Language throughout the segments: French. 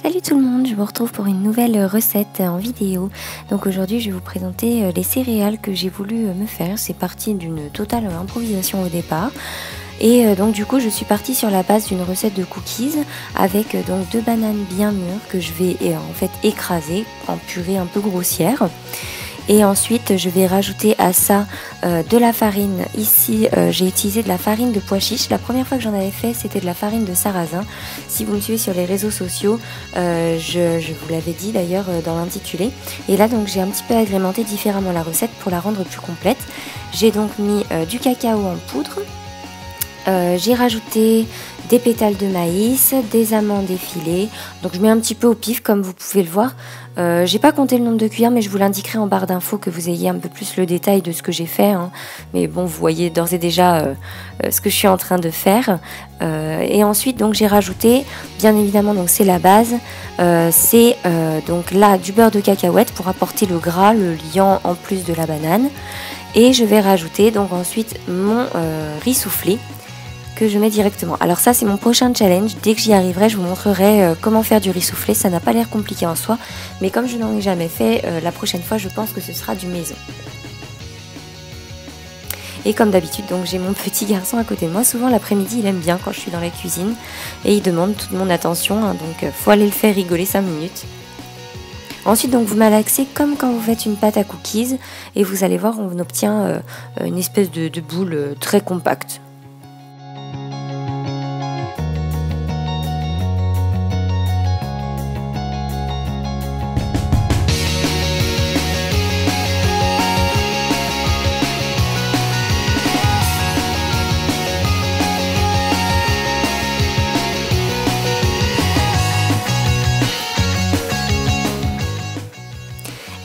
Salut tout le monde, je vous retrouve pour une nouvelle recette en vidéo. Donc aujourd'hui je vais vous présenter les céréales que j'ai voulu me faire. C'est parti d'une totale improvisation au départ. Et donc du coup je suis partie sur la base d'une recette de cookies avec donc 2 bananes bien mûres que je vais en fait écraser en purée un peu grossière. Et ensuite je vais rajouter à ça de la farine. Ici j'ai utilisé de la farine de pois chiche. La première fois que j'en avais fait c'était de la farine de sarrasin. Si vous me suivez sur les réseaux sociaux, je vous l'avais dit d'ailleurs dans l'intitulé. Et là donc j'ai un petit peu agrémenté différemment la recette pour la rendre plus complète. J'ai donc mis du cacao en poudre. J'ai rajouté des pétales de maïs, des amandes effilées. Donc je mets un petit peu au pif comme vous pouvez le voir. J'ai pas compté le nombre de cuillères mais je vous l'indiquerai en barre d'infos que vous ayez un peu plus le détail de ce que j'ai fait. Mais bon, vous voyez d'ores et déjà ce que je suis en train de faire. Et ensuite donc j'ai rajouté, bien évidemment donc c'est la base, c'est donc là du beurre de cacahuète pour apporter le gras, le liant en plus de la banane. Et je vais rajouter donc ensuite mon riz soufflé que je mets directement. Alors ça c'est mon prochain challenge, dès que j'y arriverai je vous montrerai comment faire du riz soufflé. Ça n'a pas l'air compliqué en soi, mais comme je n'en ai jamais fait, la prochaine fois je pense que ce sera du maison. Et comme d'habitude donc j'ai mon petit garçon à côté de moi. Souvent l'après-midi il aime bien quand je suis dans la cuisine et il demande toute mon attention, donc faut aller le faire rigoler 5 minutes. Ensuite donc vous malaxez comme quand vous faites une pâte à cookies et vous allez voir on obtient une espèce de boule très compacte.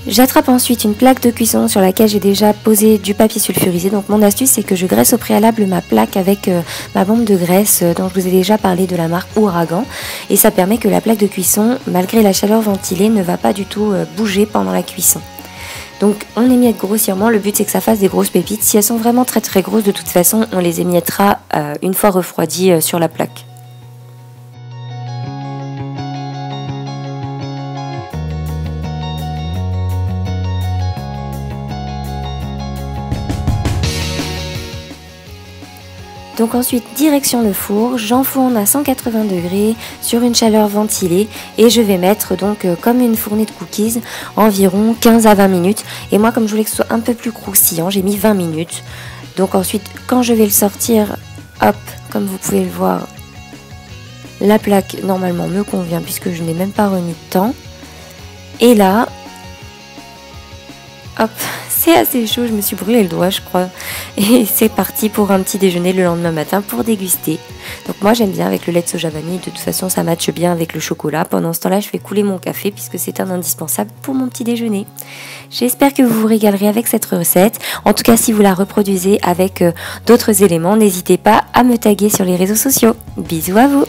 J'attrape ensuite une plaque de cuisson sur laquelle j'ai déjà posé du papier sulfurisé. Donc mon astuce c'est que je graisse au préalable ma plaque avec ma bombe de graisse dont je vous ai déjà parlé de la marque Ouragan. Et ça permet que la plaque de cuisson, malgré la chaleur ventilée, ne va pas du tout bouger pendant la cuisson. Donc on émiette grossièrement, le but c'est que ça fasse des grosses pépites. Si elles sont vraiment très grosses, de toute façon on les émiettera une fois refroidies sur la plaque. Donc ensuite direction le four, j'enfourne à 180 degrés sur une chaleur ventilée et je vais mettre donc comme une fournée de cookies environ 15 à 20 minutes. Et moi comme je voulais que ce soit un peu plus croustillant, j'ai mis 20 minutes. Donc ensuite quand je vais le sortir, hop, comme vous pouvez le voir, la plaque normalement me convient puisque je n'ai même pas remis de temps. Et là, hop, c'est assez chaud, je me suis brûlé le doigt je crois. Et c'est parti pour un petit déjeuner le lendemain matin pour déguster. Donc moi j'aime bien avec le lait de soja vanille, de toute façon ça matche bien avec le chocolat. Pendant ce temps-là je fais couler mon café puisque c'est un indispensable pour mon petit déjeuner. J'espère que vous vous régalerez avec cette recette. En tout cas si vous la reproduisez avec d'autres éléments, n'hésitez pas à me taguer sur les réseaux sociaux. Bisous à vous!